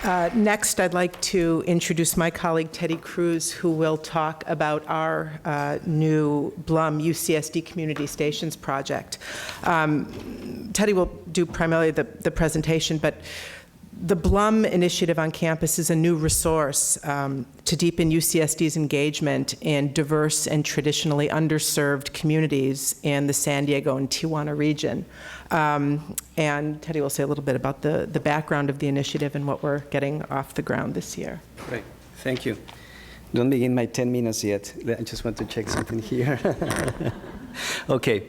Next, I'd like to introduce my colleague, Teddy Cruz, who will talk about our new Blum-UCSD Community Stations project. Teddy will do primarily the presentation, but the Blum Initiative on campus is a new resource to deepen UCSD's engagement in diverse and traditionally underserved communities in the San Diego and Tijuana region. And Teddy will say a little bit about the background of the initiative and what we're getting off the ground this year. Great, thank you. Don't begin my 10 minutes yet. I just want to check something here. Okay.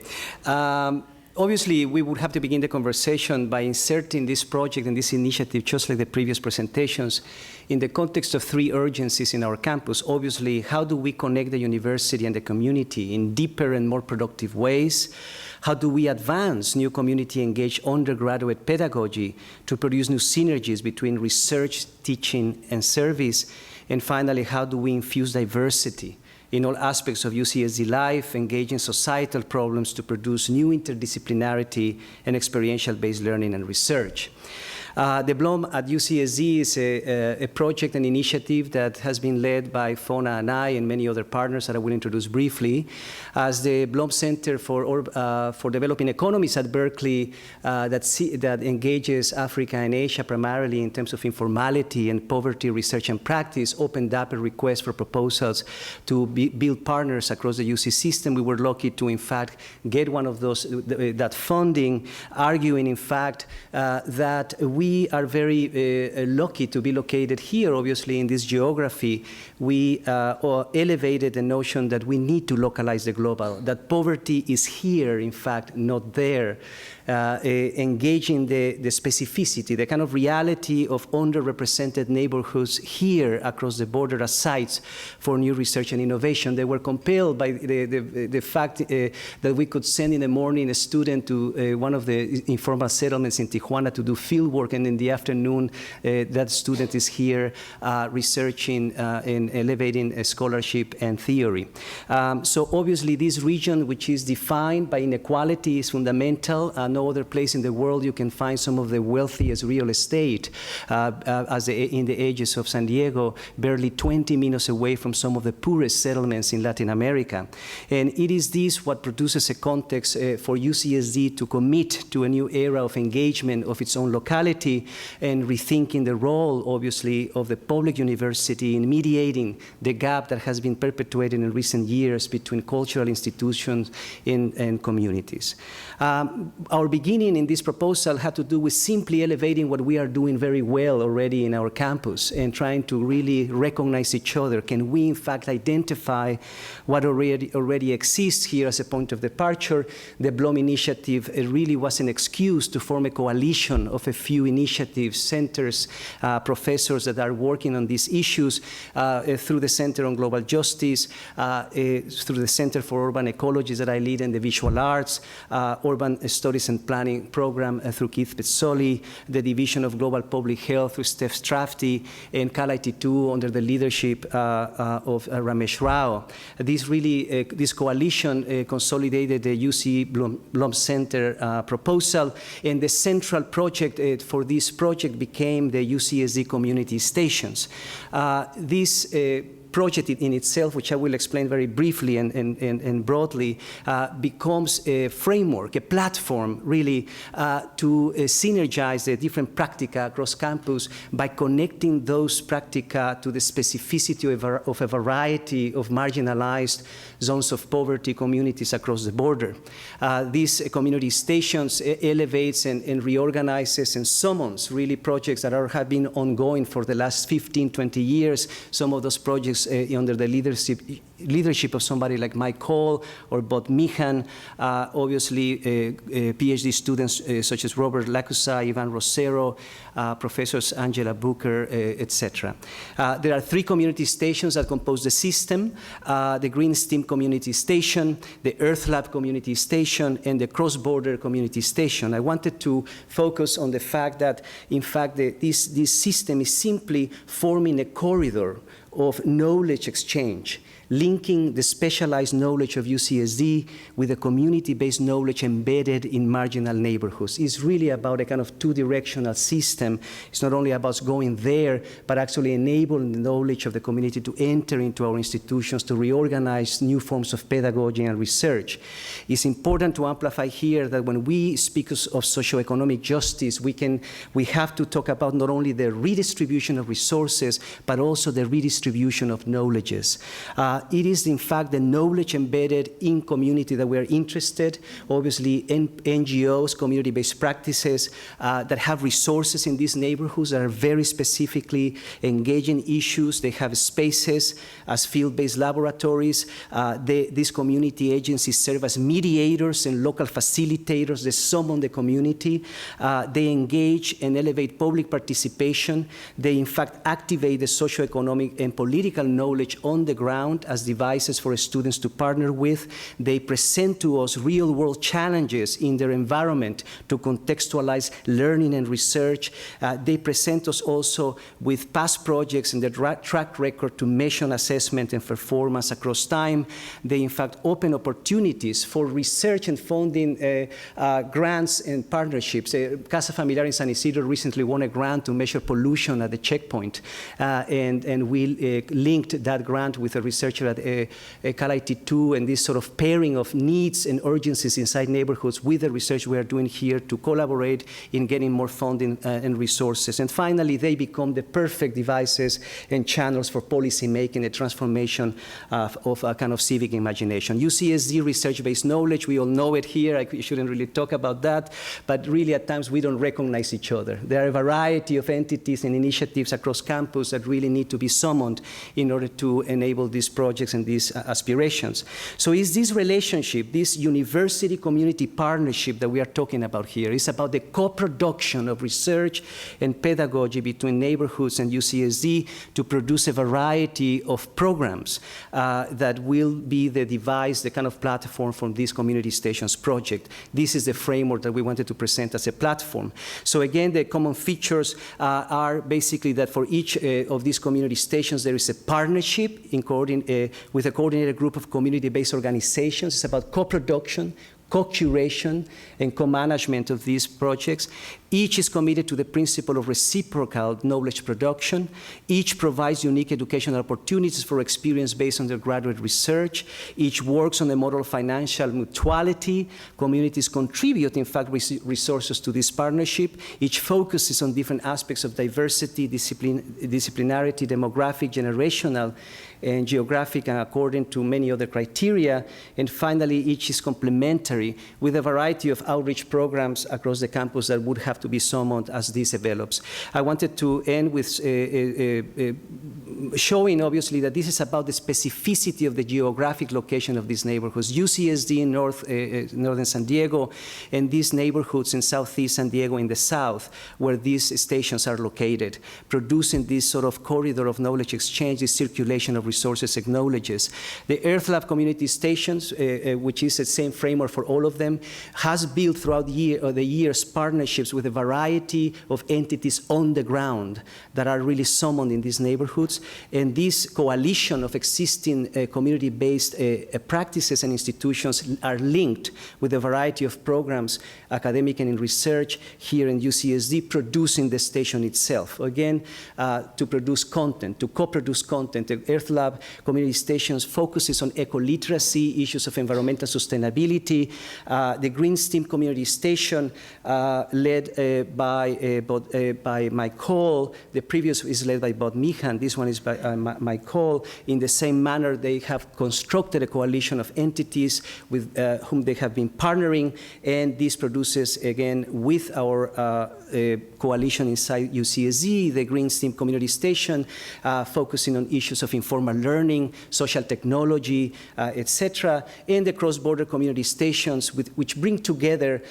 Obviously, we would have to begin the conversation by inserting this project and this initiative, just like the previous presentations, in the context of three urgencies in our campus. Obviously, how do we connect the university and the community in deeper and more productive ways? How do we advance new community-engaged undergraduate pedagogy to produce new synergies between research, teaching, and service? And finally, how do we infuse diversity in all aspects of UCSD life, engaging societal problems to produce new interdisciplinarity and experiential-based learning and research? The Blum at UCSD is a project and initiative that has been led by Fona and I and many other partners that I will introduce briefly. As the Blum Center for Developing Economies at Berkeley that engages Africa and Asia primarily in terms of informality and poverty research and practice, opened up a request for proposals to build partners across the UC system. We were lucky to, in fact, get one of those, that funding, arguing, in fact, that we are very lucky to be located here, obviously, in this geography. We elevated the notion that we need to localize the global, that poverty is here, in fact, not there. Engaging the specificity, the kind of reality of underrepresented neighborhoods here across the border as sites for new research and innovation. They were compelled by the fact that we could send in the morning a student to one of the informal settlements in Tijuana to do field work, and in the afternoon that student is here researching and elevating scholarship and theory. So obviously this region, which is defined by inequality, is fundamental. No other place in the world you can find some of the wealthiest real estate in the edges of San Diego, barely 20 minutes away from some of the poorest settlements in Latin America. And it is this what produces a context for UCSD to commit to a new era of engagement of its own locality and rethinking the role, obviously, of the public university in mediating the gap that has been perpetuated in recent years between cultural institutions and communities. Our beginning in this proposal had to do with simply elevating what we are doing very well already in our campus and trying to really recognize each other. Can we, in fact, identify what already exists here as a point of departure? The Blum Initiative really was an excuse to form a coalition of a few initiatives, centers, professors that are working on these issues through the Center on Global Justice, through the Center for Urban Ecology that I lead and the Visual Arts, Urban Studies and Planning Program through Keith Pezzoli, the Division of Global Public Health through Steph Strafty, and CAL-IT2 under the leadership of Ramesh Rao. This coalition consolidated the UC Blum Center proposal, and the central project for this project became the UCSD Community Stations. This project in itself, which I will explain very briefly and broadly, becomes a framework, a platform, really, to synergize the different practica across campus by connecting those practica to the specificity of a variety of marginalized zones of poverty communities across the border. These community stations elevates and reorganizes and summons really projects that have been ongoing for the last 15, 20 years. Some of those projects under the leadership of somebody like Mike Cole or Bob Mihan, obviously PhD students such as Robert Lacusa, Ivan Rosero, professors Angela Booker, etc. There are three community stations that compose the system: the Green Steam Community Station, the Earth Lab Community Station, and the Cross-Border Community Station. I wanted to focus on the fact that, in fact, this system is simply forming a corridor of knowledge exchange, linking the specialized knowledge of UCSD with the community-based knowledge embedded in marginal neighborhoods. It's really about a kind of two-directional system. It's not only about going there, but actually enabling the knowledge of the community to enter into our institutions, to reorganize new forms of pedagogy and research. It's important to amplify here that when we speak of socioeconomic justice, we have to talk about not only the redistribution of resources, but also the redistribution of knowledges. It is, in fact, the knowledge embedded in community that we are interested. Obviously, NGOs, community-based practices that have resources in these neighborhoods that are very specifically engaging issues. They have spaces as field-based laboratories. These community agencies serve as mediators and local facilitators. They summon the community. They engage and elevate public participation. They, in fact, activate the socioeconomic and political knowledge on the ground as devices for students to partner with. They present to us real-world challenges in their environment to contextualize learning and research. They present us also with past projects and their track record to measure assessment and performance across time. They, in fact, open opportunities for research and funding grants and partnerships. Casa Familiar in San Isidro recently won a grant to measure pollution at the checkpoint, and we linked that grant with a researcher at Cal IT2, and this sort of pairing of needs and urgencies inside neighborhoods with the research we are doing here to collaborate in getting more funding and resources. And finally, they become the perfect devices and channels for policy making, a transformation of a kind of civic imagination. UCSD research-based knowledge, we all know it here. I shouldn't really talk about that, but really at times we don't recognize each other. There are a variety of entities and initiatives across campus that really need to be summoned in order to enable these projects and these aspirations. So is this relationship, this university-community partnership that we are talking about here, is about the co-production of research and pedagogy between neighborhoods and UCSD to produce a variety of programs that will be the device, the kind of platform for this community stations project. This is the framework that we wanted to present as a platform. So again, the common features are basically that for each of these community stations, there is a partnership with a coordinated group of community-based organizations. It's about co-production, co-curation, and co-management of these projects. Each is committed to the principle of reciprocal knowledge production. Each provides unique educational opportunities for experience-based undergraduate research. Each works on the model of financial mutuality. Communities contribute, in fact, resources to this partnership. Each focuses on different aspects of diversity, disciplinarity, demographic, generational, and geographic, and according to many other criteria. And finally, each is complementary with a variety of outreach programs across the campus that would have to be summoned as this develops. I wanted to end with showing, obviously, that this is about the specificity of the geographic location of these neighborhoods. UCSD in northern San Diego, and these neighborhoods in southeast San Diego in the south, where these stations are located, producing this sort of corridor of knowledge exchange, this circulation of resources and knowledges. The Earth Lab community stations, which is the same framework for all of them, has built throughout the years partnerships with a variety of entities on the ground that are really summoned in these neighborhoods. And this coalition of existing community-based practices and institutions are linked with a variety of programs, academic and in research, here in UCSD, producing the station itself. Again, to produce content, to co-produce content. The Earth Lab community stations focuses on eco-literacy, issues of environmental sustainability. The Green STEAM community station, led by Mike Cole. The previous is led by Bob Meehan. This one is by Mike Cole. In the same manner, they have constructed a coalition of entities with whom they have been partnering, and this produces, again, with our coalition inside UCSD, the Green STEAM community station, focusing on issues of informal learning, social technology, etc., and the cross-border community stations, which bring together,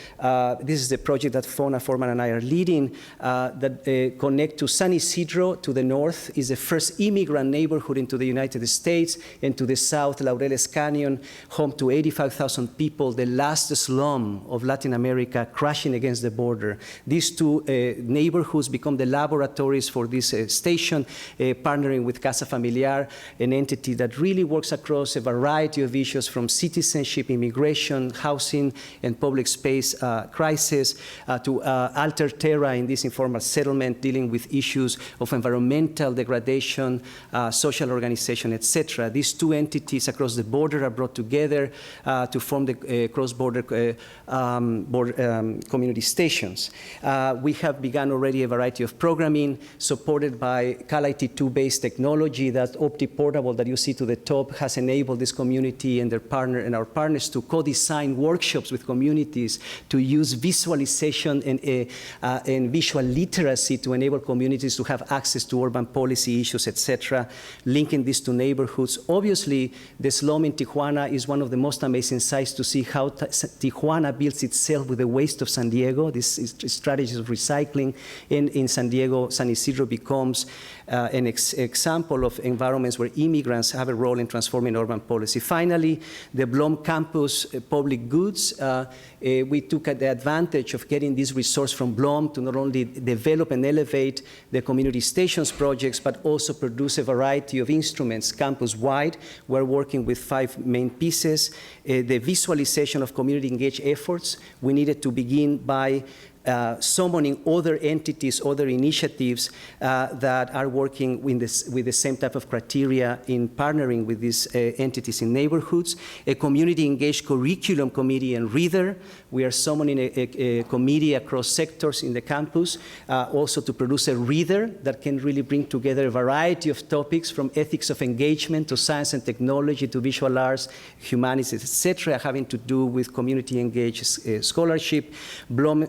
this is the project that Fauna Forman and I are leading that connect to San Isidro to the north, is the first immigrant neighborhood into the United States, and to the south, Laureles Canyon, home to 85,000 people, the last slum of Latin America crashing against the border. These two neighborhoods become the laboratories for this station, partnering with Casa Familiar, an entity that really works across a variety of issues from citizenship, immigration, housing, and public space crisis, to Alter Terra in this informal settlement dealing with issues of environmental degradation, social organization, etc. These two entities across the border are brought together to form the cross-border community stations. We have begun already a variety of programming supported by Cal IT2-based technology. That OptiPortable that you see to the top has enabled this community and our partners to co-design workshops with communities to use visualization and visual literacy to enable communities to have access to urban policy issues, etc., linking this to neighborhoods. Obviously, the slum in Tijuana is one of the most amazing sights to see how Tijuana builds itself with the waste of San Diego. This is strategies of recycling. In San Diego, San Isidro becomes an example of environments where immigrants have a role in transforming urban policy. Finally, the Blum campus public goods. We took the advantage of getting this resource from Blum to not only develop and elevate the community stations projects, but also produce a variety of instruments campus-wide. We're working with 5 main pieces. The visualization of community engaged efforts. We needed to begin by summoning other entities, other initiatives that are working with the same type of criteria in partnering with these entities in neighborhoods. A community-engaged curriculum committee and reader. We are summoning a committee across sectors in the campus, also to produce a reader that can really bring together a variety of topics from ethics of engagement to science and technology to visual arts, humanities, etc., having to do with community-engaged scholarship. Blum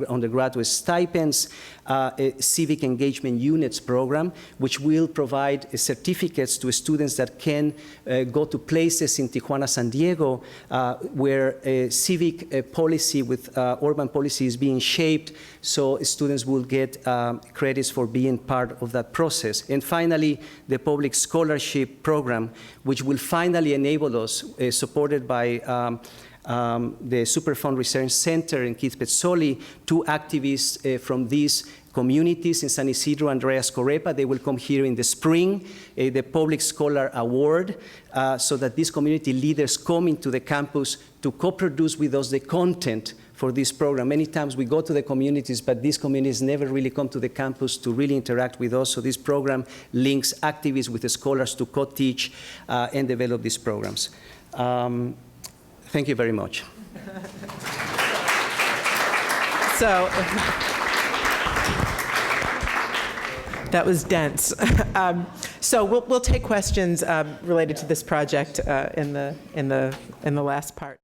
undergraduate stipends, a civic engagement units program, which will provide certificates to students that can go to places in Tijuana, San Diego, where a civic policy with urban policy is being shaped, so students will get credits for being part of that process. And finally, the public scholarship program, which will finally enable us, supported by the Superfund Research Center and Keith Pezzoli, 2 activists from these communities in San Isidro, Andreas Corepa. They will come here in the spring, the Public Scholar Award, so that these community leaders come into the campus to co-produce with us the content for this program. Many times we go to the communities, but these communities never really come to the campus to really interact with us. So this program links activists with the scholars to co-teach and develop these programs. Thank you very much. So that was dense. So we'll take questions related to this project in the last part.